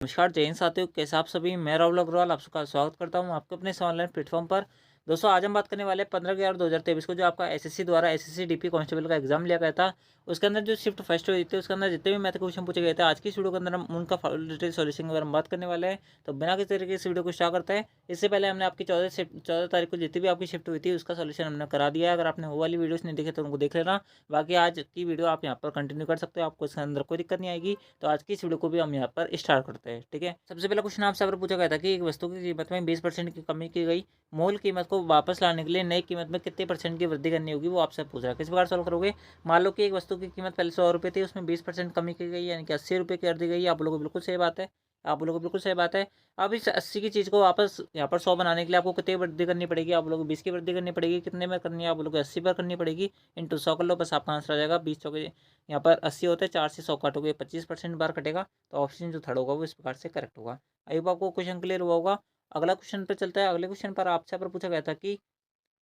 नमस्कार जय हिंद साथियों, कैसे आप सभी। मैं राहुल अग्रवाल आप सबका स्वागत करता हूं आपके अपने इस ऑनलाइन प्लेटफॉर्म पर। दोस्तों आज हम बात करने वाले 15/11/2023 को जो आपका एसएससी द्वारा एसएससी डीपी कांस्टेबल का एग्जाम लिया गया था। उसके अंदर जो शिफ्ट फर्स्ट हुई थी उसके अंदर जितने भी मैथ क्वेश्चन पूछे गए थे, आज की इस वीडियो के अंदर हम उनका फुल डिटेल सॉल्यूशन के बारे में बात करने वाले हैं। तो बिना किसी तरीके से वीडियो को स्टार्ट करते हैं, इससे पहले हमने आपकी 14 तारीख को जितनी भी आपकी शिफ्ट हुई थी उसका सोल्यूशन हमने करा दिया है। अगर आपने वो वाली वीडियोस नहीं देखे तो उनको देख लेना। बाकी आज की वीडियो आप यहाँ पर कंटिन्यू कर सकते हो, आपको इसके अंदर कोई दिक्कत नहीं आएगी। तो आज की इस वीडियो को भी हम यहाँ पर स्टार्ट करते हैं। ठीक है, सबसे पहला क्वेश्चन आपसे अगर पूछा गया था कि एक वस्तु की कीमत में 20% की कमी की गई, मूल कीमत को वापस लाने के लिए नई कीमत में कितने % की वृद्धि करनी होगी, वो आपसे पूछ रहा है। किस प्रकार सॉल्व करोगे। मान लो कि एक वस्तु की कीमत पहले 100 रुपये थी, उसमें 20% कमी की गई, यानी कि 80 रुपये कर दी गई। आप लोगों को बिल्कुल सही बात है, आप लोगों को बिल्कुल सही बात है। अब इस 80 की चीज़ को वापस यहाँ पर 100 बनाने के लिए आपको कितनी वृद्धि करनी पड़ेगी। आप लोगों को 20 की वृद्धि करनी पड़ेगी। कितने में करनी है, आप लोगों को 80 पर करनी पड़ेगी। इंटू 100 कर लो, बस आपका आंसर आ जाएगा 20 चौके यहाँ पर 80 होते हैं, 4 से 100 काटोगे 25% बार कटेगा। तो ऑप्शन जो थर्ड होगा वो इस प्रकार से करेक्ट होगा। आई होप आपको क्वेश्चन क्लियर हुआ होगा। अगला क्वेश्चन पे चलता है। अगले क्वेश्चन पर आपसे पर पूछा गया था कि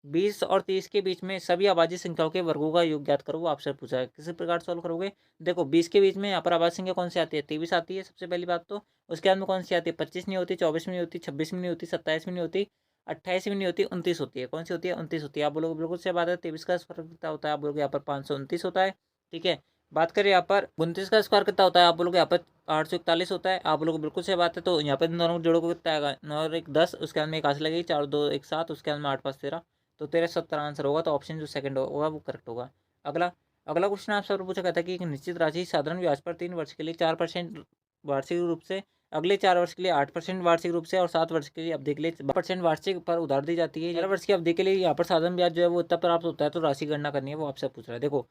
20 और 30 के बीच में सभी अभाज्य संख्याओं के वर्गों का योग ज्ञात करो, वो आपसे पूछा है। किसी प्रकार सॉल्व करोगे। देखो 20 के बीच में यहाँ पर अभाज्य संख्या कौन सी आती है, 23 आती है सबसे पहली बात तो। उसके बाद में कौन सी आती है, 25 नहीं होती, 24 में नहीं होती, 26 में नहीं होती, 27 में नहीं होती, 28 में नहीं होती, 29 होती है। कौन सी होती है, 29 होती है। आप लोग बिल्कुल से बात है। 23 का स्क्वायर कितना होता है, आप लोग यहाँ पर 529 होता है। ठीक है, बात करें यहाँ पर 29 का स्क्वायर कितना होता है, आप लोग यहाँ पर 841 होता है। आप लोग बिल्कुल से बात है। तो यहाँ पर दोनों जोड़ों को कितना आएगा, 9 और 1 10, उसके बाद में एक आंसर लगेगी, 4 2 1 7, उसके बाद में 8 5 13। तो 1370 आंसर होगा। तो ऑप्शन जो सेकंड होगा वो करेक्ट होगा। अगला अगला क्वेश्चन आपसे और पूछा गया था कि एक निश्चित राशि साधारण ब्याज पर 3 वर्ष के लिए 4% वार्षिक रूप से, अगले 4 वर्ष के लिए 8% वार्षिक रूप से और 7 वर्ष के लिए अवधि के लिए 12% वार्षिक पर उधार दी जाती है। 11 वर्ष की अवधि के लिए यहाँ पर साधारण ब्याज जो है वो इतना प्राप्त होता है। तो राशि गणना करनी है, वो आपसे पूछ रहा है। देखो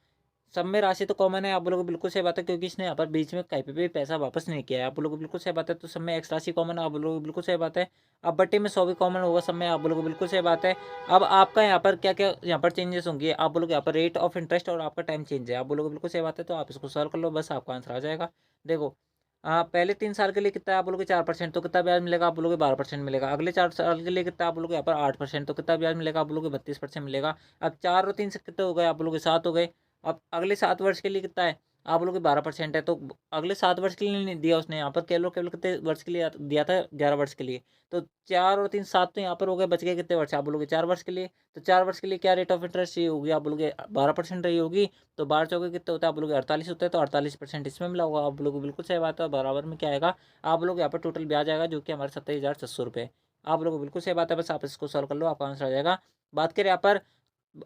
सब में राशि तो कॉमन है, आप लोगों को बिल्कुल सही बात है, क्योंकि इसने यहाँ पर बीच में कहीं पे भी पैसा वापस नहीं किया है। आप लोगों को बिल्कुल सही बात है। तो सब में एक्स राशि कॉमन है, आप लोगों को बिल्कुल सही बात है। अब बट्टे में 100 भी कॉमन होगा सब में, आप लोगों को बिल्कुल सही बात है। अब आपका यहाँ पर क्या क्या यहाँ पर चेंजेस होंगे, आप लोग यहाँ पर रेट ऑफ इंटरेस्ट और आपका टाइम चेंज है। आप लोगों को बिल्कुल सही बात है। तो आप इसको सॉल्व कर लो, बस आपका आंसर आ जाएगा। देखो पहले 3 साल के लिए कितना है, आप बोलोगे 4%, तो कितना ब्याज मिलेगा, आप बोलोगे 12% मिलेगा। अगले 4 साल के लिए कितना, आप बोलोगे यहाँ पर 8%, तो कितना ब्याज मिलेगा, आप बोलोगे 32% मिलेगा। अब 4 और 3 से कितने हो गए, आप बोलोगे 7 हो गए। अब अगले 7 वर्ष के लिए कितना है, आप लोग 12% है। तो अगले 7 वर्ष के लिए नहीं दिया उसने, यहाँ पर केवल केवल कितने वर्ष के लिए दिया था, 11 वर्ष के लिए। तो 4 और 3 7, तो यहाँ पर हो गए, बच गए कितने वर्ष, आप बोलोगे 4 वर्ष के लिए। तो 4 वर्ष के लिए क्या रेट ऑफ इंटरेस्ट रही होगी, आप बोलोगे 12% रही होगी। तो 12 चौके कितने होता है, आप बोलोगे 48 होता है। तो 48% इसमें मिला होगा, आप लोग बिल्कुल सही बात है। बराबर में क्या आएगा, आप लोग यहाँ पर टोटल ब्याज आएगा जो कि हमारे 27,600 रुपये। आप लोग बिल्कुल सही बात है, बस आप इसको सॉल्व कर लो, आपका आंसर आ जाएगा। बात करें यहाँ पर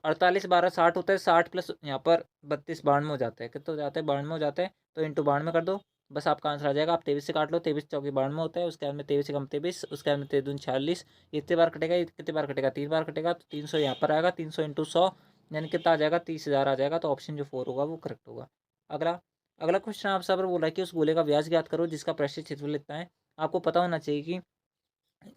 48 12 60 होता है, 60 प्लस यहाँ पर 32 92 हो जाता है। कितना हो जाता है, 92 हो जाता है। तो इंटू 92 कर दो, बस आपका आंसर आ जाएगा। आप 23 से काट लो, 23 चौकी 92 होता है। उसके बाद में 23 से कम 23, उसके बाद में 23 दूनी 46। कितने बार कटेगा, ये कितने बार कटेगा, 3 बार कटेगा। तो 300 यहाँ पर आएगा, 300 इंटू 100 यानी कितना आ जाएगा, 30,000 आ जाएगा। तो ऑप्शन जो 4 होगा वो करेक्ट होगा। अगला अगला क्वेश्चन आपसे बोल रहा है कि उस गोले का व्यास ज्ञात करो जिसका पृष्ठीय क्षेत्रफल इतना है। आपको पता होना चाहिए कि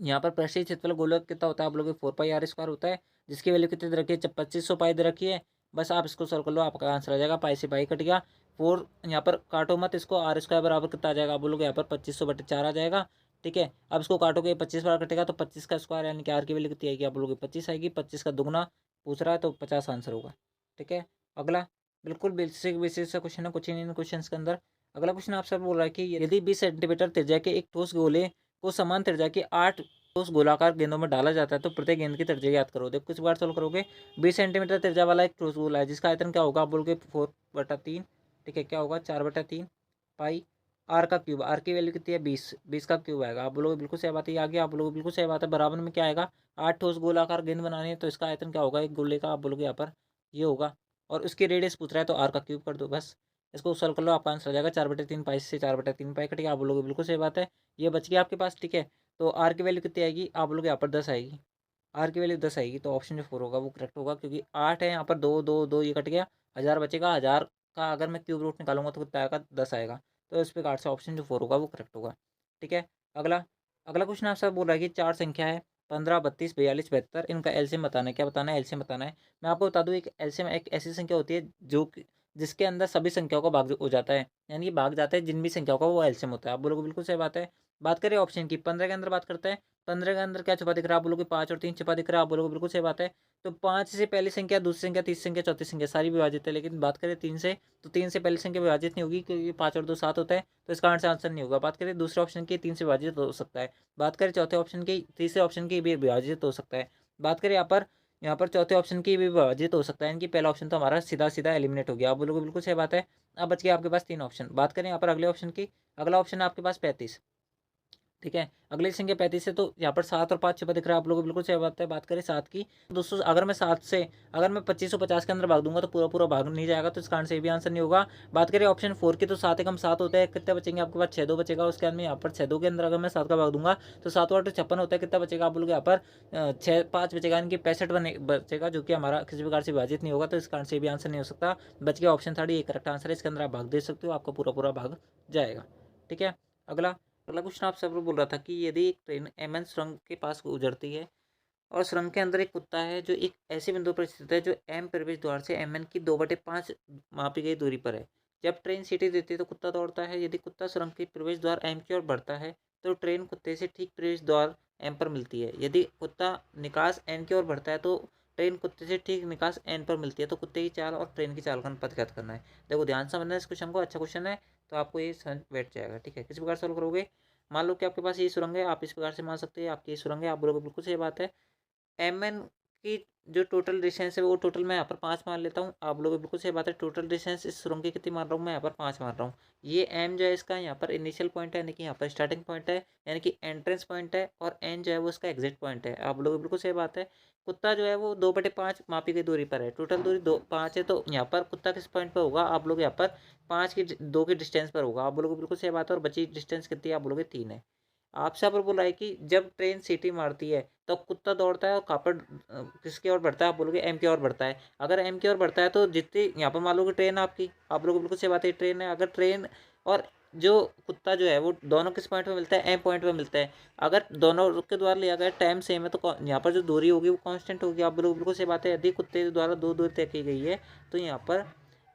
यहाँ पर पृष्ठीय क्षेत्रफल गोलक कितना होता है, आप लोग 4 पाई r² होता है, जिसकी वैल्यू कितनी दे रखी है, 2500 पाई दे रखी है। बस आप इसको सॉल्व कर लो, आपका आंसर आ जाएगा। पाई से पाई कट गया, 4 यहाँ पर काटो मत इसको, r² बराबर कितना आ जाएगा, आप बोलोगे यहाँ पर 2500/4 आ जाएगा। ठीक है, अब इसको काटोगे 25 बार कटेगा, तो 25 का स्क्वायर यानी कि r की वैल्यू कितनी आएगी, आप बोलोगे 25 आएगी। 25 का दुगना पूछ रहा है तो 50 आंसर होगा। ठीक है, अगला बिल्कुल बेसिक बेसिक सा क्वेश्चन है, कुछ ही नहीं क्वेश्चन के अंदर। अगला क्वेश्चन आपसे बोल रहा है कि यदि 20 सेंटीमीटर त्रिज्या के एक ठोस गोले को समान त्रिज्या के 8 ठोस गोलाकार गेंदों में डाला जाता है, तो प्रत्येक गेंद की त्रिज्या याद करो। देखो किस बार सॉल्व करोगे। 20 सेंटीमीटर त्रिज्या वाला एक ठोस गोला है जिसका आयतन क्या होगा, आप बोलोगे 4/3। ठीक है, क्या होगा 4/3 पाई आर का क्यूब। आर की वैल्यू कितनी है, 20, 20 का क्यूब आएगा। आप बोलोगे बिल्कुल सही बात है, ये आ गया। आप बोलोगे बिल्कुल सही बात है, बराबर में क्या आएगा, 8 ठोस गोलाकार गेंद बनानी है। तो इसका आयतन क्या होगा एक गोले का, आप बोलोगे यहाँ पर ये होगा। और उसकी रेडियस पूछ रहा है, तो आर का क्यूब कर दो, बस इसको सॉल्व कर लो, आपका आंसर आ जाएगा। 4/3 पाई से 4/3 पाई कटेगा, आप बोलोगे बिल्कुल सही बात है, ये बच गया आपके पास। ठीक है, तो आर की वैल्यू कितनी आएगी, आप लोग यहाँ पर 10 आएगी। आर की वैल्यू 10 आएगी। तो ऑप्शन जो 4 होगा वो करेक्ट होगा, क्योंकि 8 है यहाँ पर, 2 2 2 ये कट गया, 1000 बचेगा। 1000 का अगर मैं क्यूब रूट निकालूंगा तो कितना आएगा, 10 आएगा। तो इस प्रकार से ऑप्शन जो 4 होगा वो करेक्ट होगा। ठीक है, अगला अगला क्वेश्चन आपसे बोल रहा है कि 4 संख्या है, 15 32 42 72, इनका एलसीएम बताना है। क्या बताना है, एलसीएम बताना है। मैं आपको बता दूं, एक एलसीएम एक ऐसी संख्या होती है जिसके अंदर सभी संख्याओं का भाग हो जाता है, यानी कि भाग जाता है जिन भी संख्याओं का, वो एलसीएम होता है। आप बोलोगे बिल्कुल सही बात है। बात करें ऑप्शन की, 15 के अंदर बात करते हैं, 15 के अंदर क्या छुपा दिख रहा है, आप बोलोगे 5 और 3 छुपा दिख रहा है, आप बोलोगे बिल्कुल सही बात है। तो 5 से पहली संख्या, दूसरी संख्या, तीसरी संख्या, चौथी संख्या सारी विभाजित है, लेकिन बात करें 3 से, तो 3 से पहली संख्या विभाजित नहीं होगी क्योंकि 5 और 2 7 होता है, तो इसका आंसर नहीं होगा। बात करें दूसरे ऑप्शन की, 3 से विभाजित हो सकता है। बात करें चौथे ऑप्शन की, तीसरे ऑप्शन की भी विभाजित हो सकता है। बात करें यहाँ पर चौथे ऑप्शन की भी विभाजित हो सकता है, इनकी पहला ऑप्शन तो हमारा सीधा सीधा एलिमिनेट हो गया। आप बोलोगे बिल्कुल सही बात है। अब बच गया आपके पास 3 ऑप्शन। बात करें यहाँ पर अगले ऑप्शन की, अगला ऑप्शन है आपके पास 35। ठीक है, अगली संख्या 35 है, तो यहाँ पर 7 और 5 छुपा दिख रहा है, आप लोगों को बिल्कुल सही बात है। बात करें 7 की, दोस्तों अगर मैं 7 से, अगर मैं 2550 के अंदर भाग दूंगा तो पूरा पूरा भाग नहीं जाएगा, तो इस कारण से भी आंसर नहीं होगा। बात करें ऑप्शन 4 की, तो 7 एकम 7 होता है, कितने बचेंगे आपके पास 6 2 बचेगा। उसके अंदर यहाँ पर 6 2 के अंदर अगर मैं 7 का भाग दूंगा तो 7 8 56 होता है, कितना बचेगा आप लोग यहाँ पर 6 5 बचेगा, इनकी 65 बचेगा, जो कि हमारा किसी प्रकार से विभाजित नहीं होगा, तो इस कारण से भी आंसर नहीं हो सकता। बच गया ऑप्शन 3, ये करेक्ट आंसर है, इसके अंदर आप भाग दे सकते हो, आपका पूरा पूरा भाग जाएगा। ठीक है, अगला अगला क्वेश्चन आपसे बोल रहा था कि यदि एक ट्रेन एमएन सुरंग के पास गुजरती है और सुरंग के अंदर एक कुत्ता है जो एक ऐसे बिंदु पर स्थित है जो एम प्रवेश द्वार से एमएन की 2/5 मापी गई दूरी पर है। जब ट्रेन सीटी देती है तो कुत्ता दौड़ता है। यदि कुत्ता सुरंग के प्रवेश द्वार एम की ओर बढ़ता है तो ट्रेन कुत्ते से ठीक प्रवेश द्वार एम पर मिलती है। यदि कुत्ता निकास एन की ओर बढ़ता है तो ट्रेन कुत्ते से ठीक निकास एन पर मिलती है। तो कुत्ते की चाल और ट्रेन की चाल का अनुपात ज्ञात करना है। देखो ध्यान से समझना इस क्वेश्चन को, अच्छा क्वेश्चन है, तो आपको ये समझ बैठ जाएगा। ठीक है, किस प्रकार सॉल्व करोगे। मान लो कि आपके पास ये सुरंग है, आप इस प्रकार से मान सकते हैं आपकी ये सुरंग है, आप बोलोगे बिल्कुल सही बात है। एम एन की जो टोटल डिस्टेंस है वो टोटल मैं यहाँ पर 5 मान लेता हूँ, आप लोग बिल्कुल सही बात है। टोटल डिस्टेंस इस सुरंग की कितनी मान रहा हूँ मैं, यहाँ पर 5 मान रहा हूँ। ये एम जो है इसका यहाँ पर इनिशियल पॉइंट है, यानी कि यहाँ पर स्टार्टिंग पॉइंट है, यानी कि एंट्रेंस पॉइंट है, और एन जो है वो इसका एग्जिट पॉइंट है, आप लोग बिल्कुल सही बात है। कुत्ता जो है वो 2/5 मापी गई दूरी पर है, टोटल दूरी 5 है, तो यहाँ पर कुत्ता किस पॉइंट पर होगा, आप लोग यहाँ पर 5 की 2 की डिस्टेंस पर होगा, आप बोलोगे बिल्कुल सही बात है। और बची डिस्टेंस कितनी है, आप बोलोगे 3 है। आपसे यहाँ पर बोला है कि जब ट्रेन सीटी मारती है तो कुत्ता दौड़ता है और कहाँ पर किसकी ओर बढ़ता है, आप बोलोगे एम की ओर बढ़ता है। अगर एम की ओर बढ़ता है तो जितनी यहाँ पर मान लो कि ट्रेन आपकी, आप लोग बिल्कुल सही बात है, ट्रेन है, अगर ट्रेन और जो कुत्ता जो है वो दोनों किस पॉइंट पे मिलता है, एम पॉइंट पे मिलता है। अगर दोनों के द्वारा लिया गया टाइम सेम है तो यहाँ पर जो दूरी होगी वो कांस्टेंट होगी, आप लोग बिल्कुल सही बात है। यदि कुत्ते द्वारा 2 दूरी तय की गई है तो यहाँ पर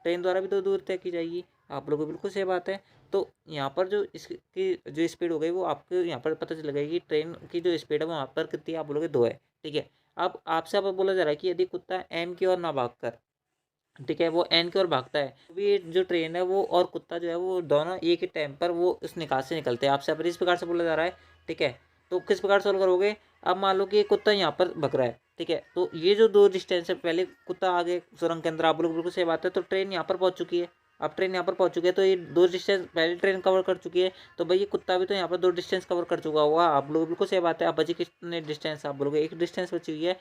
ट्रेन द्वारा भी 2 दूरी तय की जाएगी, आप लोगों को बिल्कुल सही बात है। तो यहाँ पर जो इसकी जो स्पीड हो गई वो आपको यहाँ पर पता चल गई कि ट्रेन की जो स्पीड है वो वहाँ पर कितनी, आप बोलोगे 2 है। ठीक है, अब आपसे अब बोला जा रहा है कि यदि कुत्ता एम की ओर ना भाग कर, ठीक है, वो एन की ओर भागता है, तो भी जो ट्रेन है वो और कुत्ता जो है वो दोनों एक ही टाइम पर वो उस निकास से निकलते हैं। आपसे अब इस प्रकार से बोला जा रहा है। ठीक है, तो किस प्रकार सोल्व करोगे। अब मान लो कि ये कुत्ता यहाँ पर भग रहा है, ठीक है, तो ये जो 2 डिस्टेंस है, पहले कुत्ता आगे सुरंग के अंदर, आप लोग बिल्कुल सही बात है, तो ट्रेन यहाँ पर पहुंच चुकी है। अब ट्रेन यहाँ पर पहुंच चुकी है तो ये 2 डिस्टेंस पहले ट्रेन कवर कर चुकी है, तो भाई ये कुत्ता भी तो यहाँ पर 2 डिस्टेंस कवर कर चुका होगा, आप लोग बिल्कुल सही बात है। अब बची कितने डिस्टेंस, आप बोलोगे 1 डिस्टेंस बची हुई है।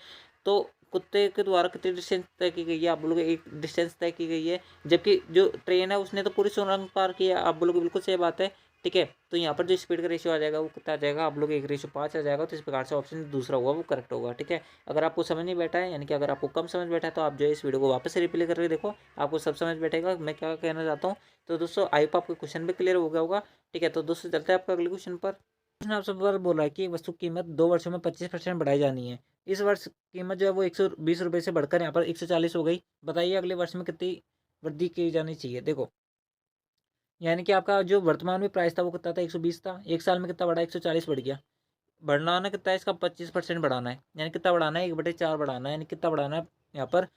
तो कुत्ते के द्वारा कितनी डिस्टेंस तय की गई है, आप बोलोगे 1 डिस्टेंस तय की गई है, जबकि जो ट्रेन है उसने तो पूरी सुरंग पार किया, आप बोलोगे बिल्कुल सही बात है। ठीक है, तो यहाँ पर जो स्पीड का रेशियो आ जाएगा वो कितना आ जाएगा, आप लोग 1:5 आ जाएगा, तो इस प्रकार से ऑप्शन दूसरा होगा वो करेक्ट होगा। ठीक है, अगर आपको समझ नहीं बैठा है, यानी कि अगर आपको कम समझ बैठा है, तो आप जो है इस वीडियो को वापस से रिप्ले करके देखो, आपको सब समझ बैठेगा मैं क्या कहना चाहता हूँ। तो दोस्तों आई होप आपको क्वेश्चन भी क्लियर हो गया होगा। ठीक है, तो दोस्तों चलते हैं आपका अगले क्वेश्चन पर। क्वेश्चन आपसे पर बोल रहा है कि एक वस्तु की कीमत 2 वर्षों में 25% बढ़ाई जानी है। इस वर्ष कीमत जो है वो 120 रुपये से बढ़कर यहाँ पर 140 हो गई। बताइए अगले वर्ष में कितनी वृद्धि की जानी चाहिए। देखो, यानी कि आपका जो वर्तमान में प्राइस था वो कितना था, 120 था, एक साल में कितना बढ़ा, 140 बढ़ गया। बढ़ाना कितना है, इसका 25% बढ़ाना है, यानी कितना बढ़ाना है, 1/4 बढ़ाना है, यानी कितना बढ़ाना है यहाँ पर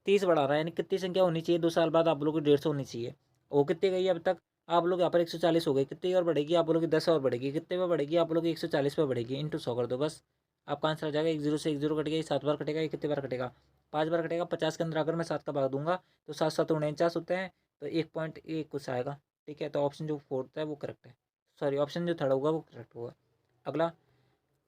30 बढ़ाना है, यानी कितनी संख्या होनी चाहिए 2 साल बाद, आप लोगों की 150 होनी चाहिए। वो कितनी गई है अब तक, आप लोग यहाँ पर 140 हो गई, कितनी और बढ़ेगी, आप बोलोगे 10 और बढ़ेगी, कितने पे बढ़ेगी, आप लोग 140 पे बढ़ेगी, इंटू 100 कर दो बस, आपका आंसर आ जाएगा। 1 0 से 1 0 कट गया, 7 बार कटेगा, ये कितने बार कटेगा, 5 बार कटेगा। 50 के अंदर अगर मैं 7 का भाग दूंगा तो 7 7 49 होते हैं, तो 1.1 कुछ आएगा। ठीक है, तो ऑप्शन जो फोर्थ है वो करेक्ट है, सॉरी ऑप्शन जो थर्ड होगा वो करेक्ट होगा। अगला,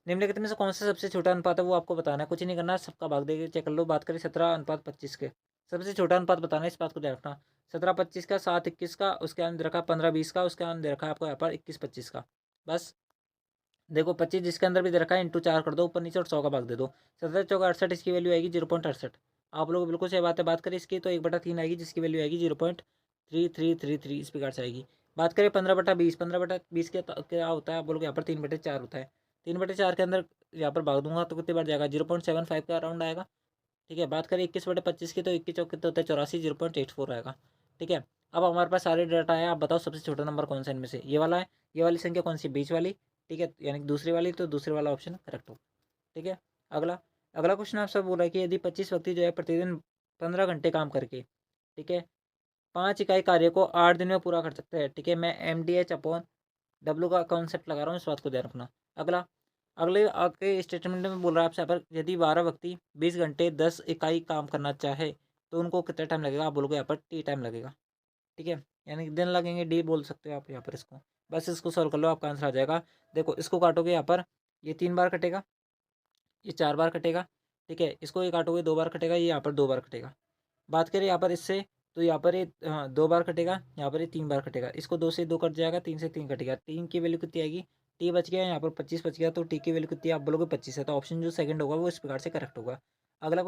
निम्नलिखित में से कौन सा सबसे छोटा अनुपात है वो आपको बताना है, कुछ नहीं करना, सबका भाग देके चेक कर लो। बात करें 17:25 के, सबसे छोटा अनुपात बताना है, इस बात को ध्यान रखना। 17:25 का, 7:21 का, उसके अंदर रखा 15:20 का, उसके अंदर रखा आपको यहाँ पर 21:25 का। बस देखो 25 जिसके अंदर भी दे रखा है इंटू 4 कर दो ऊपर नीचे और 100 का भाग दे दो। 17×4 = 68, इसकी वैल्यू आएगी 0.68। आप लोग बिल्कुल सही बात है। बात करें इसकी तो 1/3 आएगी जिसकी वैल्यू आएगी 0.3333 इस प्रकार से आएगी। बात करें 15/20, 15/20 क्या होता है, आप बोलोगे यहाँ पर 3/4 होता है। 3/4 के अंदर यहाँ पर भाग दूंगा तो कितनी बार जाएगा, 0.75 का अराउंड आएगा। ठीक है, बात करें 21/25 की तो 21 चौक कितने होता है, 84, 0.84 आएगा। ठीक है, अब हमारे पास सारे डाटा है, आप बताओ सबसे छोटा नंबर कौन सा इनमें से, ये वाला है, ये वाली संख्या कौन सी, बीच वाली। ठीक है, यानी कि दूसरी वाली, तो दूसरे वाला ऑप्शन करेक्ट होगा। ठीक है, अगला अगला क्वेश्चन आपसे बोल रहा है कि यदि 25 व्यक्ति जो है प्रतिदिन 15 घंटे काम करके, ठीक है, 5 इकाई कार्य को 8 दिन में पूरा कर सकते हैं। ठीक है, मैं MDH अपॉन डब्ल्यू का कॉन्सेप्ट लगा रहा हूँ, इस बात को ध्यान रखना। अगला अगले आपके स्टेटमेंट में बोल रहा है आपसे यहाँ पर, यदि 12 व्यक्ति 20 घंटे 10 इकाई काम करना चाहे तो उनको कितना टाइम लगेगा? आप बोलोगे यहाँ पर टी टाइम लगेगा। ठीक है, यानी कि दिन लगेंगे, डी बोल सकते हो आप यहाँ पर इसको। बस इसको सॉल्व कर लो, आपका आंसर आ जाएगा। देखो इसको काटोगे यहाँ पर, ये 3 बार कटेगा, ये 4 बार कटेगा। ठीक है, इसको ये काटोगे 2 बार कटेगा, ये यहाँ पर 2 बार कटेगा। बात करें यहाँ पर इससे, तो यहाँ पर ये 2 बार कटेगा, यहाँ पर ये 3 बार कटेगा। इसको 2 से 2 कट जाएगा, 3 से 3 कटेगा। 3 की वैल्यू कितनी आएगी? टी बच गया, यहाँ पर 25 बच गया, तो टी की वैल्यू कितनी है? आप बोलोगे 25 है, तो ऑप्शन जो सेकंड होगा वो इस प्रकार से करेक्ट होगा। अगला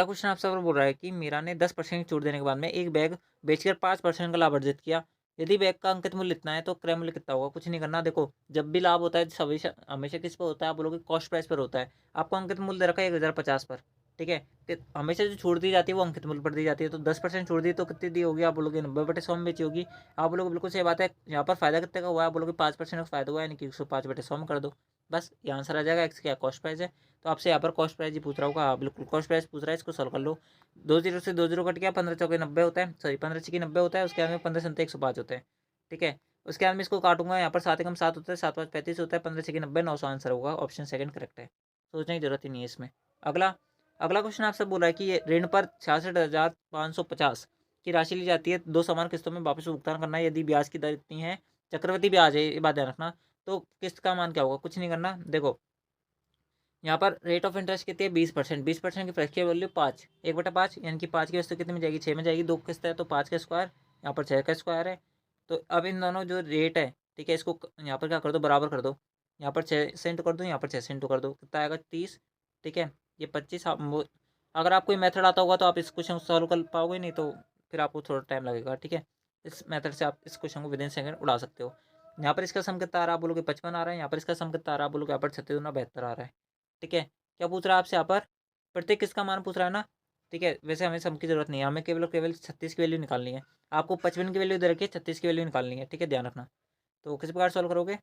क्वेश्चन आपसे और बोल रहा है कि मीरा ने 10% छूट देने के बाद में एक बैग बेचकर 5% का लाभ अर्जित किया। यदि बैग का अंकित मूल्य इतना है तो क्रय मूल्य कितना होगा? कुछ नहीं करना। देखो जब भी लाभ होता है हमेशा हमेशा किस पर होता है? आप बोलोगे कॉस्ट प्राइस पर होता है। आपको अंकित मूल्य दे रखा है 1050 पर। ठीक है, कि हमेशा जो छूट दी जाती है वो अंकित मूल्य पर दी जाती है। तो 10% छूट दी तो कितनी दी होगी? आप बोलोगे 90/100 में बेची होगी। आप बोलोगे बिल्कुल सही बात है। यहाँ पर फायदा कितने का हुआ है? आप बोलोगे 5% का फायदा हुआ है, यानी कि 105/100 में कर दो। बस ये आंसर आ जाएगा। एक्स क्या कॉस्ट प्राइस है, तो आपसे यहाँ पर कॉस्ट प्राइस ही पूछ रहा होगा। हाँ बिल्कुल कॉस्ट प्राइस पूछ रहा है, इसको सॉल्व कर लो। 2 जीरो से 2 जीरो कट गया, 15 चौके 90 होता है, सॉरी 15 छक्के 90 होता है। उसके बाद में 15 सत्ते 105 होता है। ठीक है, उसके बाद में इसको काटूंगा, यहाँ पर 7 एकम 7 होता है, 7 5 35 होता है, 15 छक्के 90, 900 आंसर होगा। ऑप्शन सेकंड करेक्ट है, सोचने की जरूरत ही नहीं है इसमें। अगला अगला क्वेश्चन आपसे बोल रहा है कि ये ऋण पर 66,550 की राशि ली जाती है, 2 समान किस्तों में वापस भुगतान करना है। यदि ब्याज की दर इतनी है, चक्रवृद्धि ब्याज है, ये बात ध्यान रखना, तो किस्त का मान क्या होगा? कुछ नहीं करना। देखो यहाँ पर रेट ऑफ इंटरेस्ट कितनी है? 20%। 20% की फ्रैक्चर वैल्यू 5, 1/5, यानी कि 5 की वस्तु कितने में जाएगी? 6 में जाएगी। 2 किस्त है तो 5 का स्क्वायर, यहाँ पर 6 का स्क्वायर है। तो अब इन दोनों जो रेट है, ठीक है, इसको यहाँ पर क्या कर दो? बराबर कर दो। यहाँ पर 6 से इंटू कर दो, यहाँ पर 6 से इंटू कर दो, कितना आएगा? 30। ठीक है, ये 25। अगर आपको ये मेथड आता होगा तो आप इस क्वेश्चन को सॉल्व कर पाओगे, नहीं तो फिर आपको थोड़ा टाइम लगेगा। ठीक है, इस मेथड से आप इस क्वेश्चन को विद इन सेकंड उड़ा सकते हो। यहाँ पर इसका सम कितना आ रहा है? आप बोलोगे 55 आ रहा है। यहाँ पर इसका सम कितना आ रहा है? आप बोलोगे यहाँ पर 36 दूना 72 आ रहा है। ठीक है, क्या पूछ रहा है आपसे? यहाँ पर प्रत्येक किसका मान पूछ रहा है ना। ठीक है, वैसे हमें सम की जरूरत नहीं है, हमें केवल केवल 36 की वैल्यू निकालनी है। आपको 55 की वैल्यू दे रखी है, 36 की वैल्यू निकालनी है। ठीक है, ध्यान रखना। तो किस प्रकार सॉल्व करोगे?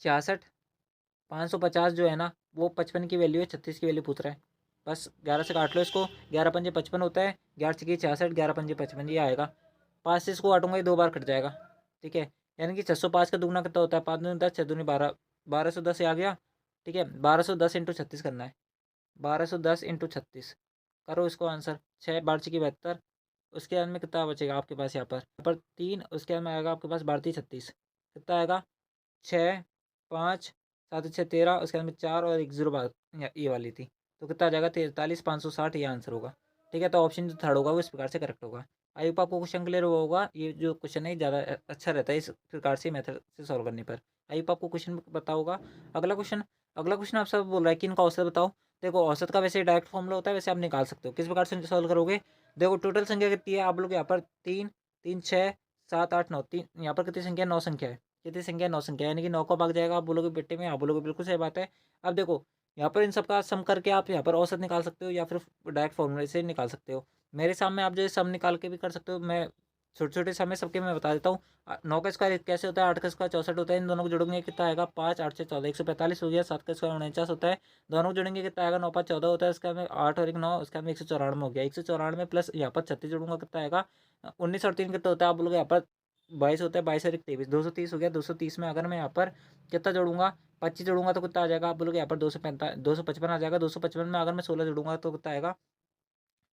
66,550 जो है ना, वो 55 की वैल्यू है, 36 की वैल्यू पूछ रहा है। बस 11 से काट लो इसको, 11 पंजे 55 होता है, 11 छक्के 66, 11 पंजे 55, ये आएगा। 5 से इसको काटूंगा, ये 2 बार कट जाएगा। ठीक है, यानी कि 605 का दुगना कितना होता है? 5 दूनी 10, 6 दूनी 12, 1210 आ गया। ठीक है, 1210 इंटू 36 करना है। 1210 इंटू 36 करो इसको आंसर। 6 12 की 72। उसके बाद में कितना बचेगा आपके पास? यहाँ पर 3, उसके बाद में आएगा आपके पास 12 36, कितना आएगा? 6 5 7 6 13, उसके बाद में 4 और 1 0 बात ये वाली थी, तो कितना आ जाएगा? 43,560, ये आंसर होगा। ठीक है, तो ऑप्शन जो थर्ड होगा वो इस प्रकार से करेक्ट होगा। आई होप आपको क्वेश्चन क्लियर हुआ होगा। ये जो क्वेश्चन है ज़्यादा अच्छा रहता है इस प्रकार से मेथड से सॉल्व करने पर। आई होप आपको क्वेश्चन पता होगा। अगला क्वेश्चन आपसे बोल रहा है कि इनका औसत बताओ। देखो औसत का वैसे डायरेक्ट फॉर्मूला होता है, वैसे आप निकाल सकते हो। किस प्रकार से सॉल्व करोगे? देखो टोटल संख्या कितनी है? आप लोग यहाँ पर 3 3 6 7 8 9, 3 यहाँ पर कितनी संख्या? 9 संख्या है। कितनी संख्या? 9 संख्या, यानी कि 9 का भाग जाएगा। आप बोलोगे बेटे में, आप बोलोगे बिल्कुल सही बात है। अब देखो यहाँ पर इन सबका सम करके आप यहाँ पर औसत निकाल सकते हो, या फिर डायरेक्ट फॉर्मूले से निकाल सकते हो। मेरे सामने आप जो है सम निकाल के भी कर सकते हो। मैं छोटे छोटे समय सबके मैं बता देता हूँ। 9 का स्क्वायर कैसे होता है? 8 का स्क्वायर 64 होता है। इन दोनों को जोड़ेंगे कितना आएगा? 5 8 से 14, 145 हो गया। 7 का स्क्वायर 49 होता है। दोनों को जोड़ेंगे कितना आएगा? 9 5 14 होता है। उसका में 8 और 1 9, उसका में 194 हो गया। 194 प्लस यहाँ पर 36 जोड़ूंगा, कितना आएगा? 19 और 3 कितना होता है? आप बोलोगे यहाँ पर 22 होता है। 22 और 1 23, 230 हो गया। 230 में अगर मैं यहाँ पर कितना जोड़ूंगा? 25 जोड़ूंगा तो कितना आ जाएगा? आप बोलोगे यहाँ पर 255 आ जाएगा। 255 में अगर मैं 16 जोड़ूंगा तो कितना आएगा?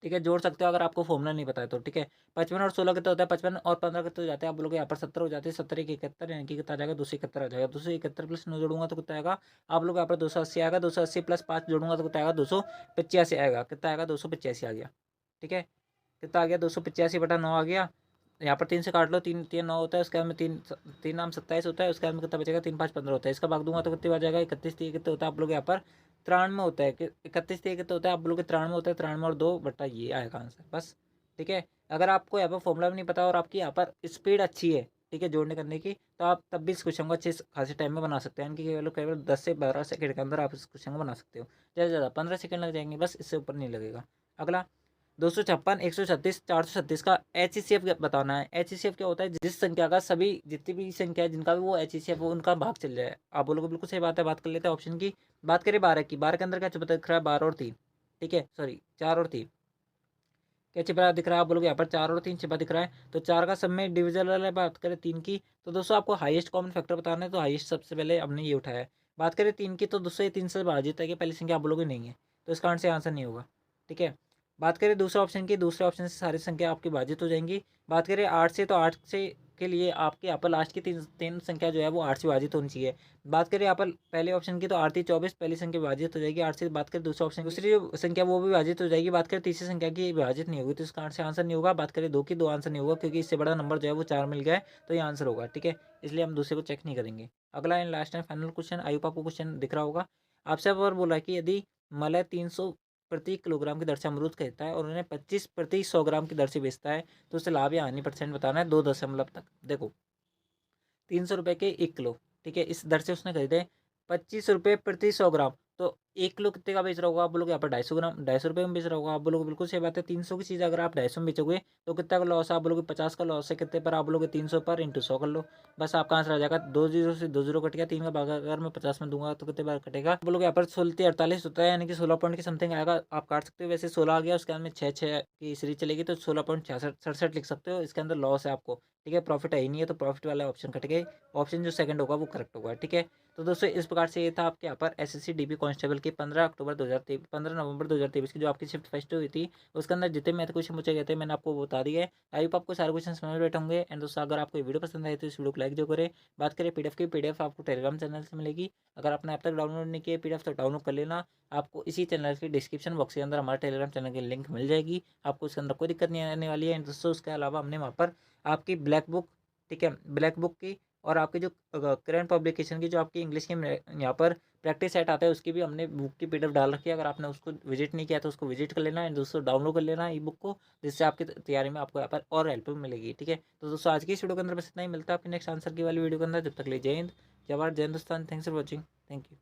ठीक है, जोड़ सकते हो अगर आपको फॉर्मूला नहीं पता है तो। ठीक है, 55 और 16 कितना होता है? 55 और 15 कितने हो जाते हैं? आप बोलोगे यहाँ पर 70 हो जाते हैं। 70 की 71, यानी कि कितना आ जाएगा? 271 आ जाएगा। 271 प्लस 9 जोड़ूंगा तो कितना आएगा? आप लोग यहाँ पर 280 आएगा। 280 प्लस 5 जोड़ूंगा तो कितना आएगा? 285 आएगा। कितना आएगा? 285 आ गया। ठीक है, कितना आ गया? 285/9 आ गया। यहाँ पर 3 से काट लो, 3 3 9 होता है। उसके बाद में 3 3 नाम 27 होता है। उसके बाद में कितना बचेगा? 3 5 15 होता है। इसका भाग दूंगा तो कितने आ जाएगा? 31 3 कितने होता है? आप लोग यहाँ पर 93 होता है कि 31 3 कितने होता है? आप लोग 93 होता है। 93 और 2 बट्टा ये आएगा आंसर, बस। ठीक है, अगर आपको यहाँ पर फॉर्मूला भी नहीं पता और आपकी यहाँ पर स्पीड अच्छी है, ठीक है, जोड़ने करने की, तो आप तब भी इस क्वेश्चन को अच्छे खासे टाइम में बना सकते हैं। इनकी केवल केवल 10 से 12 सेकंड के अंदर आप इस क्वेश्चन को बना सकते हो। ज़्यादा से ज़्यादा 15 सेकंड लग जाएंगे बस, इससे ऊपर नहीं लगेगा। अगला 256, 136, 436 का HCF बताना है। HCF क्या होता है? जिस संख्या का सभी जितनी भी संख्या है जिनका भी वो HCF हो उनका भाग चल जाए। आप बोलोगे बिल्कुल सही बात है। बात कर लेते हैं ऑप्शन की। बात करें 12 की। 12 के अंदर क्या छिपा दिख रहा है? 12 और 3। ठीक है, सॉरी 4 और 3। क्या छिपा दिख रहा है? आप बोलोगे यहाँ पर 4 और 3 छिपा दिख रहा है। तो 4 का सब में डिविजन वाला बात करें 3 की, तो दोस्तों आपको हाईएस्ट कॉमन फैक्टर बताना है। तो हाईएस्ट सबसे पहले हमने ये उठाया है। बात करें 3 की, तो दोस्तों ये 3 से विभाजित है कि पहली संख्या आप बोलोगे नहीं है, तो इसका आंसर नहीं होगा। ठीक है। बात करें दूसरे ऑप्शन की, दूसरे ऑप्शन से सारी संख्या आपकी विभाजित हो जाएंगी। बात करें 8 से, तो 8 से के लिए आपके यहाँ पर लास्ट की तीन तीन संख्या जो है वो 8 से विभाजित होनी चाहिए। बात करें यहाँ पर पहले ऑप्शन की, तो 8 3 24 पहली संख्या विभाजित हो जाएगी 8 से। बात करें दूसरे ऑप्शन दूसरी जो संख्या वो भी विभाजित हो जाएगी। बात करें तीसरी संख्या की, विभाजित नहीं होगी, तो इसका आंसर नहीं होगा। बात करें 2 की, 2 आंसर नहीं होगा, क्योंकि इससे बड़ा नंबर जो है वो 4 मिल गया है, तो ये आंसर होगा। ठीक है, इसलिए हम दूसरे को चेक नहीं करेंगे। अगला and last and final question, I hope आपको क्वेश्चन दिख रहा होगा। आपसे और बोला है कि यदि मलय 300 प्रति किलोग्राम की दर से अमरूद खरीदता है और उन्हें 25 प्रति 100 ग्राम की दर से बेचता है, तो उसे लाभ या हानि परसेंट बताना है 2 दशमलव तक। देखो 300 रुपये के 1 किलो, ठीक है, इस दर से उसने खरीदे 25 रुपये प्रति 100 ग्राम। तो 1 किलो कितने का बेच रहा होगा? आप बोलोगे यहाँ पर 250 ग्राम, 250 रुपये में बेच रहा होगा। आप बोलोगे बिल्कुल सही बात है। 300 की चीज़ अगर आप 250 में बेचोगे तो कितना का लॉस है? आप बोलोगे 50 का लॉस है। कितने पर? आप बोलोगे 300 पर इंटू 100 कर लो, बस आपका आंसर आ जाएगा। 2 जीरो से 2 जीरो कट गया। 3 का भाग अगर मैं 50 में दूंगा तो कितने बार कटेगा? आप बोलोगे यहाँ पर 16 48 होता है, यानी कि 16 पॉइंट के समथिंग आएगा। आप काट सकते हो। वैसे 16 आ गया, उसके अंदर में 6 की सीरीज चलेगी, तो 16.66 लिख सकते हो। इसके अंदर लॉस है आपको। ठीक है, प्रॉफिट है ही नहीं है, तो प्रॉफिट वाला ऑप्शन कट गए। ऑप्शन जो सेकंड होगा वो करेक्ट होगा। ठीक है, तो दोस्तों इस प्रकार से ये था आपके यहाँ पर एसएससी डीपी कांस्टेबल की 15 नवंबर 2023 की जो आपकी शिफ्ट फर्स्ट हुई थी, उसके अंदर जितने मैथ क्वेश्चन पूछे गए थे मैंने आपको बता दिए। आई होप आपको सारे क्वेश्चन समझ में बैठे होंगे। एंड दोस्तों अगर आपको ये वीडियो पसंद आए तो इस वीडियो को लाइक जो करें। बात करें पीडीएफ की, पीडीएफ आपको टेलीग्राम चैनल से मिलेगी। अगर आपने अब तक डाउनलोड नहीं किया पीडीएफ, तो डाउनलोड कर लेना। आपको इसी चैनल के डिस्क्रिप्शन बॉक्स के अंदर हमारे टेलीग्राम चैनल की लिंक मिल जाएगी। आपको उसके अंदर कोई दिक्कत नहीं आने वाली है। एंड दोस्तों उसके अलावा हमने वहाँ पर आपकी ब्लैक बुक, ठीक है, ब्लैक बुक की और आपकी जो करंट पब्लिकेशन की जो आपकी इंग्लिश की यहाँ पर प्रैक्टिस सेट आता है, उसकी भी हमने बुक की पीडीएफ डाल रखी है। अगर आपने उसको विजिट नहीं किया तो उसको विजिट कर लेना एंड दोस्तों डाउनलोड कर लेना ई बुक को, जिससे आपकी तैयारी में आपको यहाँ पर और हेल्प मिलेगी। ठीक है, तो दोस्तों आज की इस वीडियो के अंदर बस इतना ही। मिलता है आपके नेक्स्ट आंसर की वाली वीडियो के अंदर। जब तक ले जय हिंद, जय भारत, जय Hindustan. Thanks for watching. Thank you.